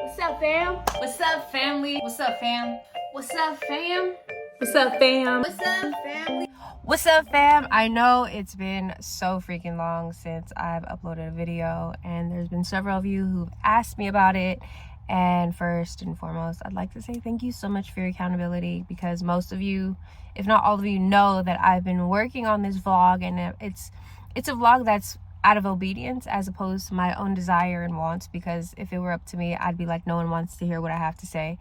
What's up, fam? What's up, family? What's up, fam? What's up, fam? What's up, fam? What's up, family? What's up, fam? I know it's been so freaking long since I've uploaded a video, and there's been several of you who've asked me about it. And first and foremost, I'd like to say thank you so much for your accountability, because most of you, if not all of you, know that I've been working on this vlog, and it's a vlog that's out of obedience as opposed to my own desire and wants, because if it were up to me, I'd be like, no one wants to hear what I have to say.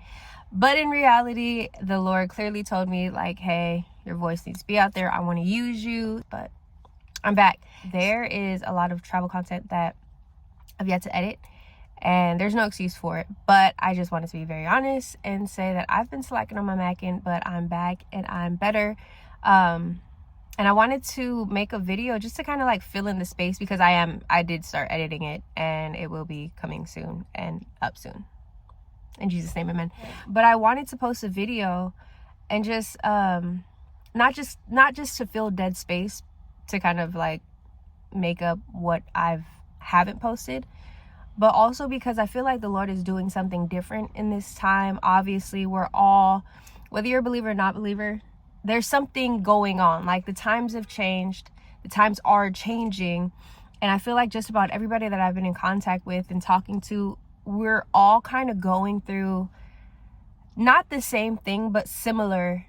But in reality, the Lord clearly told me, like, hey, your voice needs to be out there. I want to use you. But I'm back. There is a lot of travel content that I've yet to edit, and there's no excuse for it. But I just wanted to be very honest and say that I've been slacking on my Mackin', but I'm back and I'm better. And I wanted to make a video just to kind of like fill in the space, because I did start editing it, and it will be coming soon and up soon. In Jesus' name, amen. But I wanted to post a video and just not just to fill dead space, to kind of like make up what I haven't posted, but also because I feel like the Lord is doing something different in this time. Obviously, we're all, whether you're a believer or not believer, there's something going on. Like, the times have changed, the times are changing, and I feel like just about everybody that I've been in contact with and talking to, we're all kind of going through not the same thing, but similar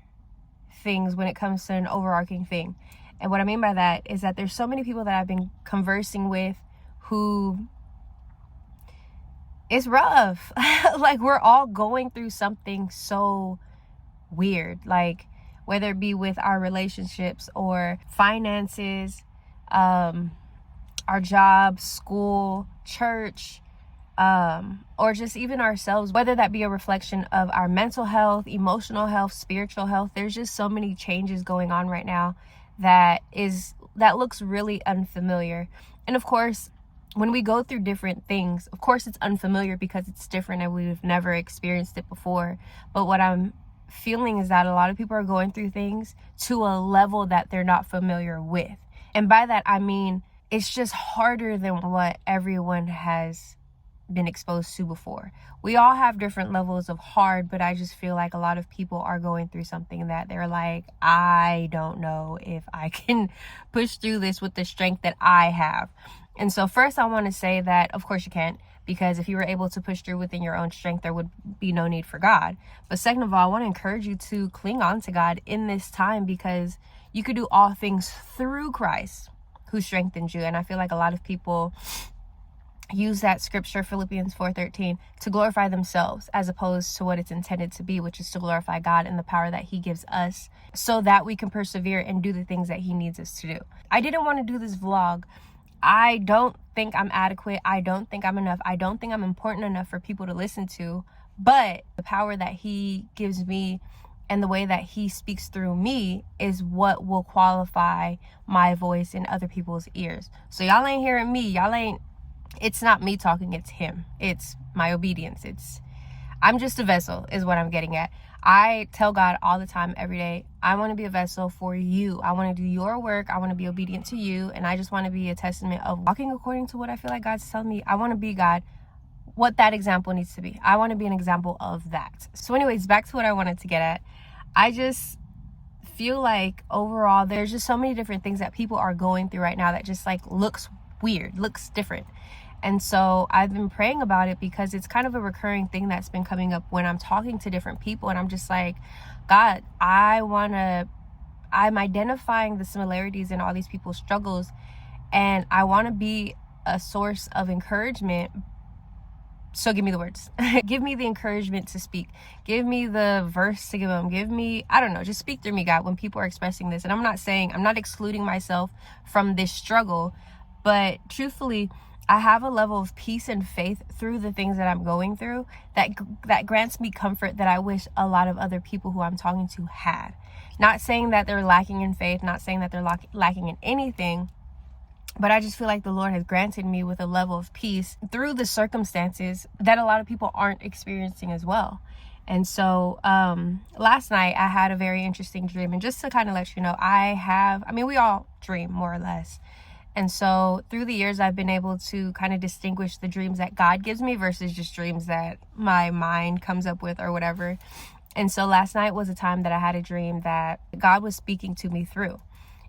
things when it comes to an overarching thing. And what I mean by that is that there's so many people that I've been conversing with who, it's rough. Like, we're all going through something so weird, like whether it be with our relationships or finances, our jobs, school, church, or just even ourselves, whether that be a reflection of our mental health, emotional health, spiritual health. There's just so many changes going on right now that looks really unfamiliar. And of course, when we go through different things, of course it's unfamiliar because it's different and we've never experienced it before. But what I'm feeling is that a lot of people are going through things to a level that they're not familiar with. And by that, I mean, it's just harder than what everyone has been exposed to before. We all have different levels of hard, but I just feel like a lot of people are going through something that they're like, I don't know if I can push through this with the strength that I have. And so first, I want to say that of course you can't, because if you were able to push through within your own strength, there would be no need for God. But second of all, I want to encourage you to cling on to God in this time, because you could do all things through Christ who strengthens you. And I feel like a lot of people use that scripture, Philippians 4:13, to glorify themselves as opposed to what it's intended to be, which is to glorify God and the power that he gives us so that we can persevere and do the things that he needs us to do. I didn't want to do this vlog. I don't think I'm adequate. I don't think I'm enough. I don't think I'm important enough for people to listen to. But the power that he gives me and the way that he speaks through me is what will qualify my voice in other people's ears. So y'all ain't hearing me. It's not me talking, it's him. It's my obedience. I'm just a vessel is what I'm getting at. I tell God all the time, every day, I want to be a vessel for you. I want to do your work. I want to be obedient to you. And I just want to be a testament of walking according to what I feel like God's telling me. I want to be, God, what that example needs to be. I want to be an example of that. So anyways, back to what I wanted to get at. I just feel like overall, there's just so many different things that people are going through right now that just like looks weird, looks different. And so I've been praying about it, because it's kind of a recurring thing that's been coming up when I'm talking to different people. And I'm just like, God, I'm identifying the similarities in all these people's struggles. And I want to be a source of encouragement. So give me the words. Give me the encouragement to speak. Give me the verse to give them. Give me, I don't know, just speak through me, God, when people are expressing this. And I'm not excluding myself from this struggle, but truthfully, I have a level of peace and faith through the things that I'm going through that grants me comfort that I wish a lot of other people who I'm talking to had. Not saying that they're lacking in faith, not saying that they're lacking in anything, but I just feel like the Lord has granted me with a level of peace through the circumstances that a lot of people aren't experiencing as well. And so last night I had a very interesting dream. And just to kind of let you know, we all dream more or less. And so through the years, I've been able to kind of distinguish the dreams that God gives me versus just dreams that my mind comes up with or whatever. And so last night was a time that I had a dream that God was speaking to me through.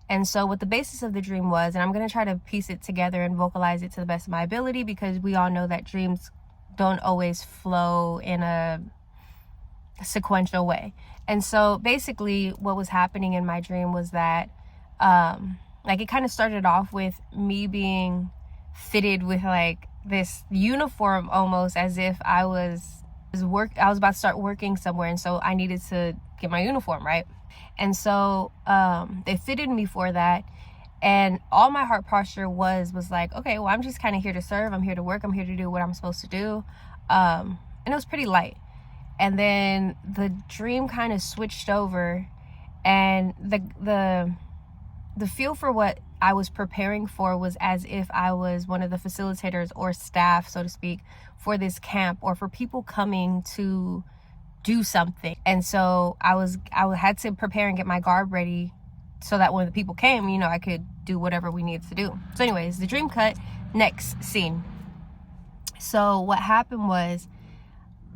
And so what the basis of the dream was, and I'm going to try to piece it together and vocalize it to the best of my ability, because we all know that dreams don't always flow in a sequential way. And so basically what was happening in my dream was that like it kind of started off with me being fitted with like this uniform, almost as if I was about to start working somewhere, and so I needed to get my uniform, right? And so they fitted me for that, and all my heart posture was like, okay, well, I'm just kind of here to serve, I'm here to work, I'm here to do what I'm supposed to do. And it was pretty light. And then the dream kind of switched over, and the feel for what I was preparing for was as if I was one of the facilitators or staff, so to speak, for this camp, or for people coming to do something. And so I had to prepare and get my garb ready so that when the people came, you know, I could do whatever we needed to do. So anyways, the dream cut, next scene. So what happened was,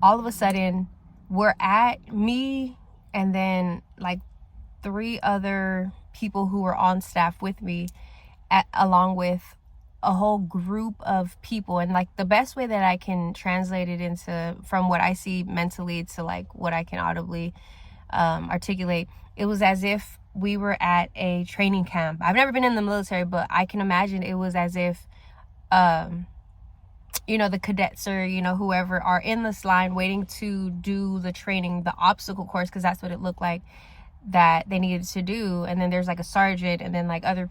all of a sudden, we're at me and then like 3 other people who were on staff with me, along with a whole group of people. And like the best way that I can translate it into, from what I see mentally to like what I can audibly articulate, it was as if we were at a training camp. I've never been in the military, but I can imagine it was as if you know, the cadets or, you know, whoever are in this line waiting to do the training, the obstacle course, because that's what it looked like that they needed to do. And then there's like a sergeant, and then like other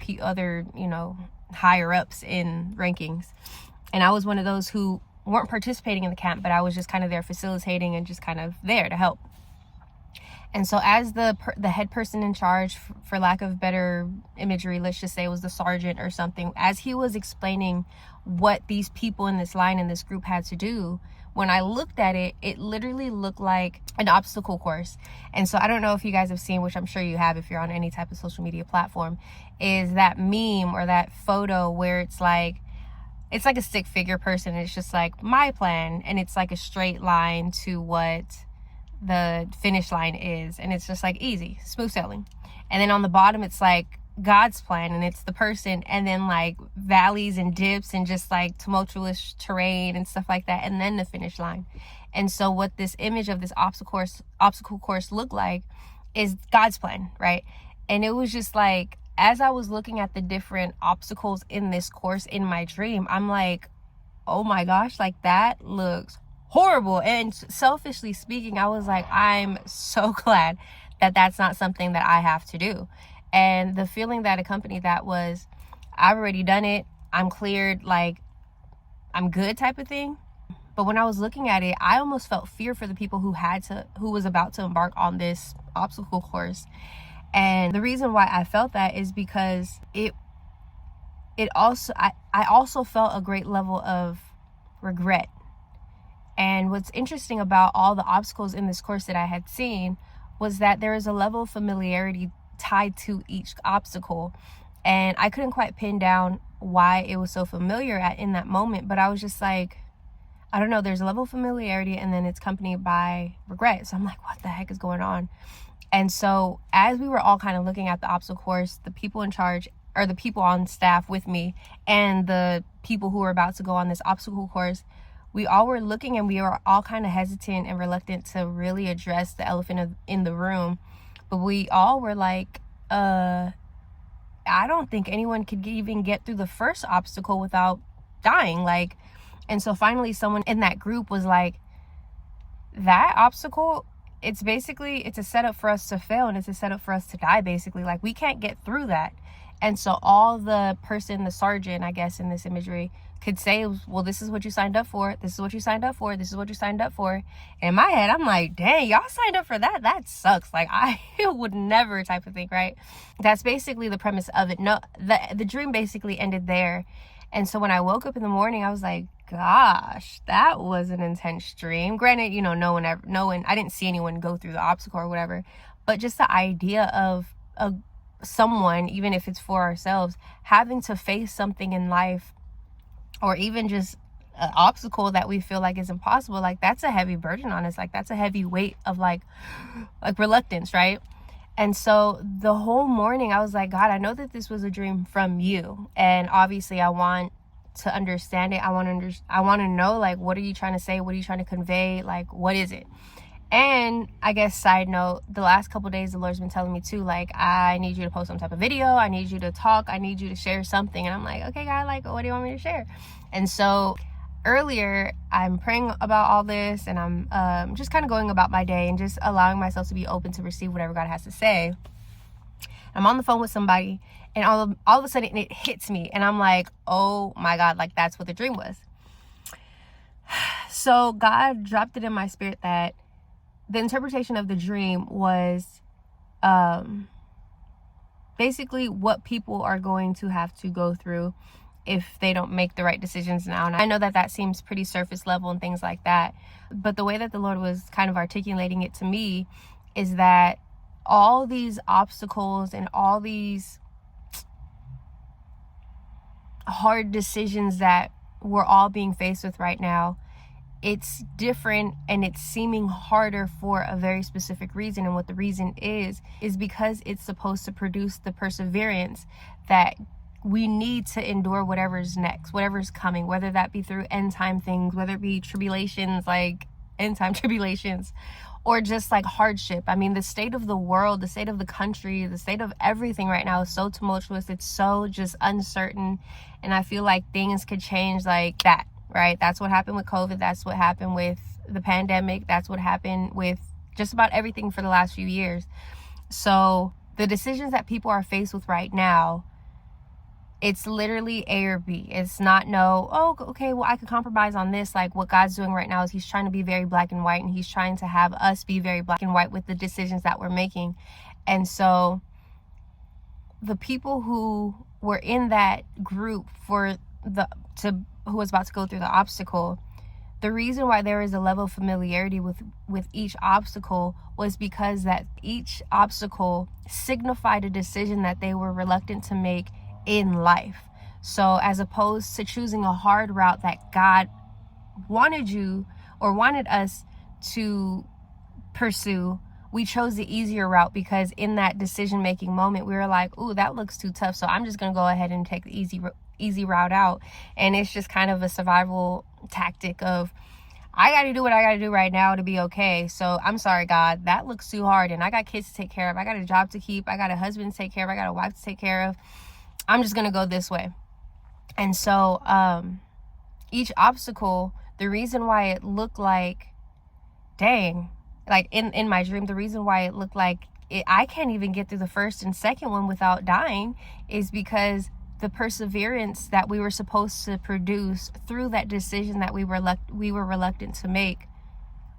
you know, higher ups in rankings. And I was one of those who weren't participating in the camp, but I was just kind of there facilitating and just kind of there to help. And so as the head person in charge, for lack of better imagery, let's just say it was the sergeant or something, as he was explaining what these people in this line, in this group, had to do, when I looked at it, it literally looked like an obstacle course. And so I don't know if you guys have seen, which I'm sure you have if you're on any type of social media platform, is that meme or that photo where it's like a stick figure person. It's just like my plan, and it's like a straight line to what the finish line is, and it's just like easy, smooth sailing. And then on the bottom it's like God's plan, and it's the person, and then like valleys and dips and just like tumultuous terrain and stuff like that, and then the finish line. And so what this image of this obstacle course looked like is God's plan, right? And it was just like, as I was looking at the different obstacles in this course in my dream, I'm like, oh my gosh, like that looks horrible. And selfishly speaking, I was like, I'm so glad that that's not something that I have to do. And the feeling that accompanied that was, I've already done it, I'm cleared, like I'm good type of thing. But when I was looking at it, I almost felt fear for the people who was about to embark on this obstacle course. And the reason why I felt that is because I also felt a great level of regret. And what's interesting about all the obstacles in this course that I had seen was that there is a level of familiarity tied to each obstacle. And I couldn't quite pin down why it was so familiar in that moment, but I was just like, I don't know, there's a level of familiarity, and then it's accompanied by regret. So I'm like, what the heck is going on? And so as we were all kind of looking at the obstacle course, the people in charge, or the people on staff with me, and the people who were about to go on this obstacle course, we all were looking, and we were all kind of hesitant and reluctant to really address the elephant in the room. But we all were like, I don't think anyone could even get through the first obstacle without dying. Like, and so finally someone in that group was like, that obstacle, it's a setup for us to fail, and it's a setup for us to die, basically. Like, we can't get through that. And so all the sergeant, I guess, in this imagery, could say, well, this is what you signed up for, this is what you signed up for, this is what you signed up for. And in my head, I'm like, dang, y'all signed up for that? That sucks. Like, I would never, type of thing, right? That's basically the premise of it. No, the dream basically ended there. And so when I woke up in the morning, I was like, gosh, that was an intense dream. Granted, you know, no one, I didn't see anyone go through the obstacle or whatever, but just the idea of someone, even if it's for ourselves, having to face something in life, or even just an obstacle that we feel like is impossible, like that's a heavy burden on us. Like that's a heavy weight of like reluctance, right? And so the whole morning I was like, God, I know that this was a dream from you, and obviously I want to understand it. I want to know, like, what are you trying to say? What are you trying to convey? Like, what is it? And I guess side note, the last couple days the Lord's been telling me too, like, I need you to post some type of video, I need you to talk, I need you to share something. And I'm like, okay, God, like, what do you want me to share? And so earlier I'm praying about all this, and I'm just kind of going about my day and just allowing myself to be open to receive whatever God has to say. I'm on the phone with somebody, and all of a sudden it hits me, and I'm like, oh my God, like that's what the dream was. So God dropped it in my spirit that the interpretation of the dream was basically what people are going to have to go through if they don't make the right decisions now. And I know that that seems pretty surface level and things like that, but the way that the Lord was kind of articulating it to me is that all these obstacles and all these hard decisions that we're all being faced with right now, it's different and it's seeming harder for a very specific reason. And what the reason is because it's supposed to produce the perseverance that we need to endure whatever's next, whatever's coming, whether that be through end time things, whether it be tribulations, like end time tribulations, or just like hardship. I mean, the state of the world, the state of the country, the state of everything right now is so tumultuous. It's so just uncertain. And I feel like things could change like that, right? That's what happened with COVID. That's what happened with the pandemic. That's what happened with just about everything for the last few years. So the decisions that people are faced with right now, it's literally A or B. It's not okay, well, I could compromise on this. Like what God's doing right now is he's trying to be very black and white, and he's trying to have us be very black and white with the decisions that we're making. And so the people who were in that group who was about to go through the obstacle, the reason why there is a level of familiarity with each obstacle was because that each obstacle signified a decision that they were reluctant to make in life. So as opposed to choosing a hard route that God wanted us to pursue, we chose the easier route because in that decision making moment we were like, ooh, that looks too tough, so I'm just gonna go ahead and take the easy route out. And it's just kind of a survival tactic of, I got to do what I got to do right now to be okay. So I'm sorry, God, that looks too hard, and I got kids to take care of, I got a job to keep, I got a husband to take care of, I got a wife to take care of. I'm just gonna go this way. And so each obstacle, the reason why it looked like, dang, like in my dream, the reason why it looked like I can't even get through the first and second one without dying is because the perseverance that we were supposed to produce through that decision that we were reluctant to make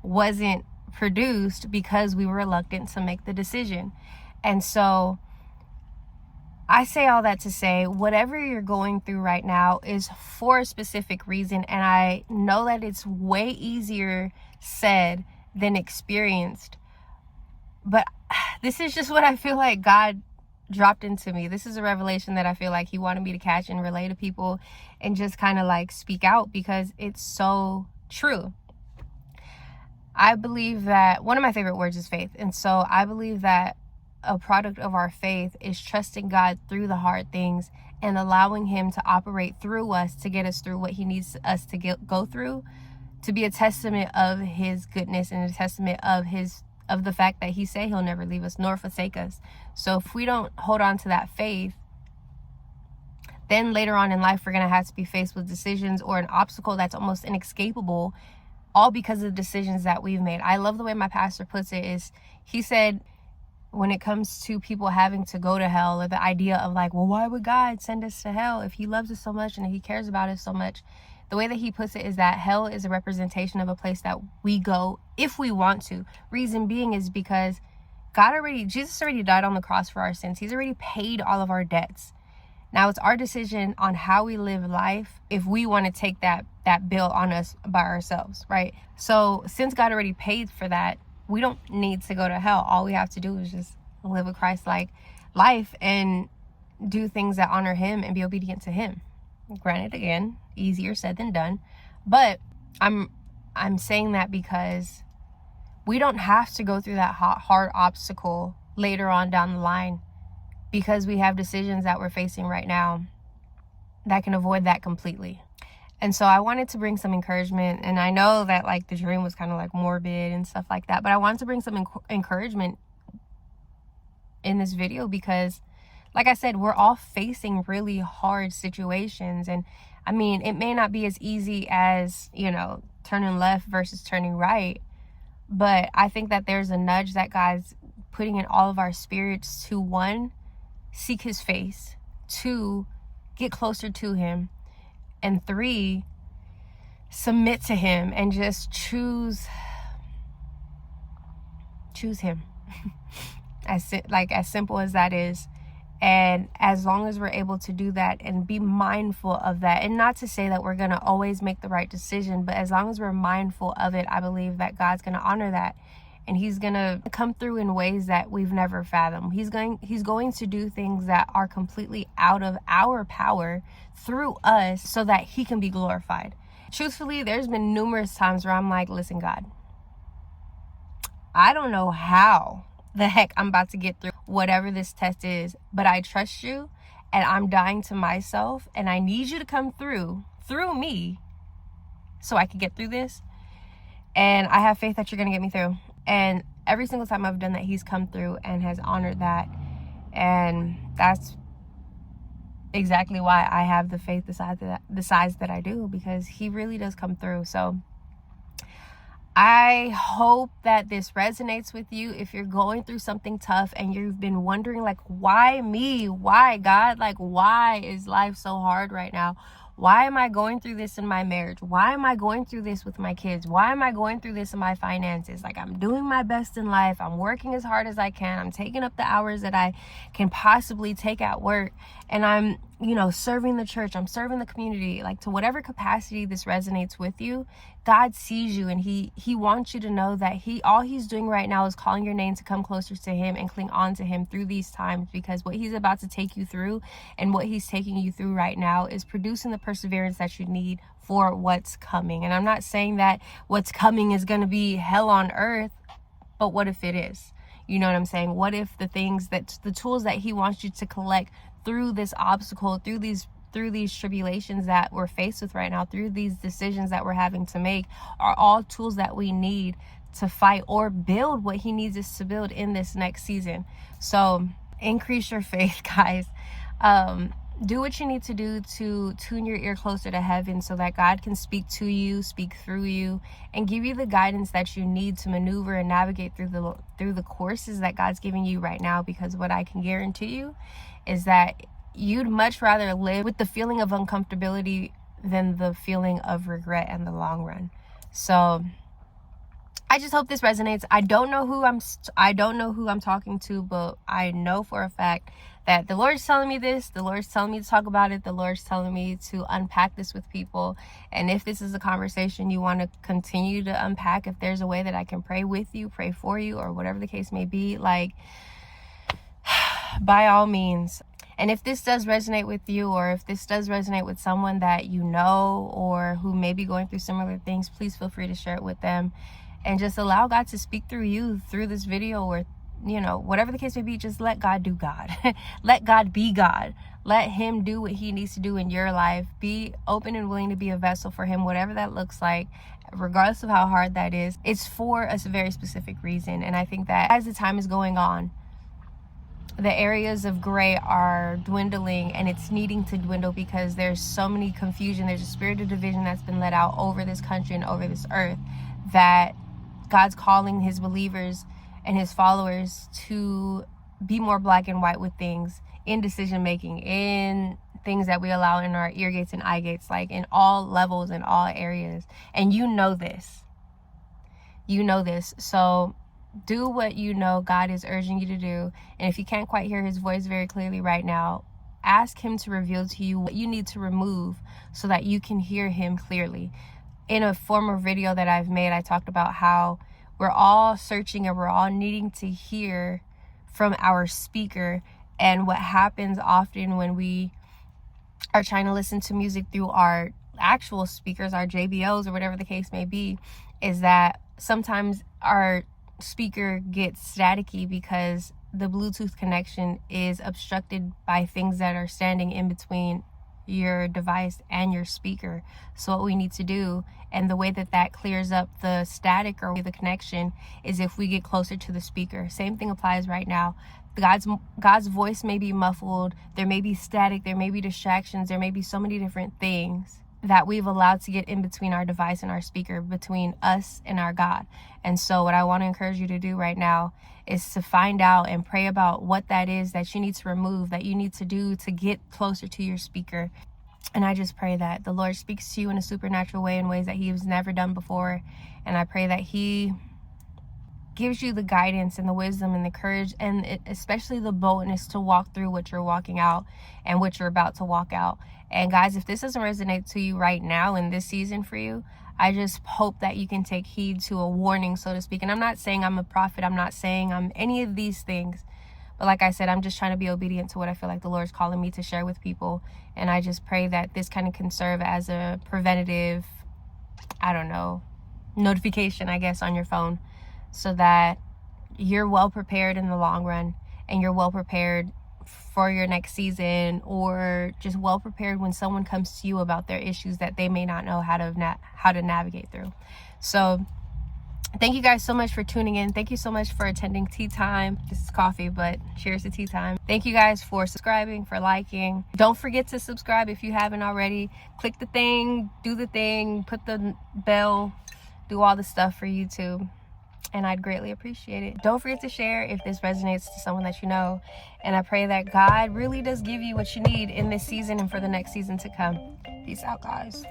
wasn't produced because we were reluctant to make the decision. And so I say all that to say, whatever you're going through right now is for a specific reason. And I know that it's way easier said than experienced. But this is just what I feel like God dropped into me. This is a revelation that I feel like he wanted me to catch and relay to people and just kind of like speak out because it's so true. I believe that one of my favorite words is faith. And so I believe that a product of our faith is trusting God through the hard things and allowing him to operate through us to get us through what he needs us to go through, to be a testament of his goodness and a testament of the fact that he said he'll never leave us nor forsake us. So if we don't hold on to that faith, then later on in life we're going to have to be faced with decisions or an obstacle that's almost inescapable, all because of the decisions that we've made. I love the way my pastor puts it. Is he said, when it comes to people having to go to hell, or the idea of like, well, why would God send us to hell if he loves us so much and he cares about us so much? The way that he puts it is that hell is a representation of a place that we go if we want to. Reason being is because Jesus already died on the cross for our sins. He's already paid all of our debts. Now it's our decision on how we live life if we want to take that bill on us by ourselves, right? So since God already paid for that, we don't need to go to hell. All we have to do is just live a Christ-like life and do things that honor him and be obedient to him. Granted, again, easier said than done, but I'm saying that because we don't have to go through that hard obstacle later on down the line, because we have decisions that we're facing right now that can avoid that completely. And so I wanted to bring some encouragement, and I know that like the dream was kind of like morbid and stuff like that, but I wanted to bring some encouragement in this video because, like I said, we're all facing really hard situations. And I mean, it may not be as easy as, you know, turning left versus turning right, but I think that there's a nudge that God's putting in all of our spirits to, one, seek his face, two, get closer to him, and three, submit to him and just choose him. As simple as that is. And as long as we're able to do that and be mindful of that, and not to say that we're going to always make the right decision, but as long as we're mindful of it, I believe that God's going to honor that. And he's going to come through in ways that we've never fathomed. He's going to do things that are completely out of our power through us so that he can be glorified. Truthfully, there's been numerous times where I'm like, listen, God, I don't know how the heck I'm about to get through whatever this test is, but I trust you, and I'm dying to myself, and I need you to come through me so I can get through this. And I have faith that you're going to get me through. And every single time I've done that, he's come through and has honored that. And that's exactly why I have the faith the size that I do, because he really does come through. So I hope that this resonates with you. If you're going through something tough and you've been wondering, like, why me? Why, God? Like, why is life so hard right now? Why am I going through this in my marriage? Why am I going through this with my kids? Why am I going through this in my finances? Like, I'm doing my best in life. I'm working as hard as I can. I'm taking up the hours that I can possibly take at work. And I'm, serving the church. I'm serving the community. Like, to whatever capacity this resonates with you, God sees you, and he wants you to know that all he's doing right now is calling your name to come closer to him and cling on to him through these times, because what he's about to take you through and what he's taking you through right now is producing the perseverance that you need for what's coming. And I'm not saying that what's coming is going to be hell on earth, but what if it is? You know what I'm saying? What if the tools that he wants you to collect through this obstacle, through these tribulations that we're faced with right now, through these decisions that we're having to make, are all tools that we need to fight or build what he needs us to build in this next season. So increase your faith, guys. Do what you need to do to tune your ear closer to heaven so that God can speak to you, speak through you, and give you the guidance that you need to maneuver and navigate through the courses that God's giving you right now. Because what I can guarantee you is that you'd much rather live with the feeling of uncomfortability than the feeling of regret in the long run. So I just hope this resonates. I don't know who I'm talking to, but I know for a fact that the Lord's telling me this. The Lord's telling me to talk about it. The Lord's telling me to unpack this with people. And if this is a conversation you want to continue to unpack, if there's a way that I can pray with you, pray for you, or whatever the case may be, like, by all means. And if this does resonate with you, or if this does resonate with someone that you know or who may be going through similar things, please feel free to share it with them. And just allow God to speak through you through this video, or, whatever the case may be. Just let God do God. Let God be God. Let him do what he needs to do in your life. Be open and willing to be a vessel for him, whatever that looks like, regardless of how hard that is. It's for a very specific reason. And I think that as the time is going on, the areas of gray are dwindling, and it's needing to dwindle because there's so many confusion. There's a spirit of division that's been let out over this country and over this earth, that God's calling his believers and his followers to be more black and white with things, in decision making, in things that we allow in our ear gates and eye gates, like in all levels, in all areas. And you know this. So do what God is urging you to do. And if you can't quite hear his voice very clearly right now, ask him to reveal to you what you need to remove so that you can hear him clearly. In a former video that I've made, I talked about how we're all searching and we're all needing to hear from our speaker And what happens often when we are trying to listen to music through our actual speakers, our JBLs or whatever the case may be, is that sometimes our speaker gets staticky because the Bluetooth connection is obstructed by things that are standing in between your device and your speaker. So what we need to do, and the way that that clears up the static or the connection, is if we get closer to the speaker. Same thing applies right now. God's voice may be muffled, there may be static, there may be distractions, there may be so many different things that we've allowed to get in between our device and our speaker, between us and our God. And so what I want to encourage you to do right now is to find out and pray about what that is that you need to remove, that you need to do to get closer to your speaker. And I just pray that the Lord speaks to you in a supernatural way, in ways that he has never done before. And I pray that he gives you the guidance and the wisdom and the courage, and especially the boldness to walk through what you're walking out and what you're about to walk out. And guys, if this doesn't resonate to you right now in this season for you, I just hope that you can take heed to a warning, so to speak. And I'm not saying I'm a prophet, I'm not saying I'm any of these things, but like I said, I'm just trying to be obedient to what I feel like the Lord's calling me to share with people. And I just pray that this kind of can serve as a preventative, I don't know, notification, I guess, on your phone, so that you're well prepared in the long run, and you're well prepared for your next season, or just well prepared when someone comes to you about their issues that they may not know how to navigate through. So thank you guys so much for tuning in. Thank you so much for attending Tea Time. This is coffee, but cheers to tea time. Thank you guys for subscribing, for liking. Don't forget to subscribe if you haven't already. Click the thing, do the thing, put the bell, do all the stuff for YouTube, and I'd greatly appreciate it. Don't forget to share if this resonates to someone that you know. And I pray that God really does give you what you need in this season and for the next season to come. Peace out, guys.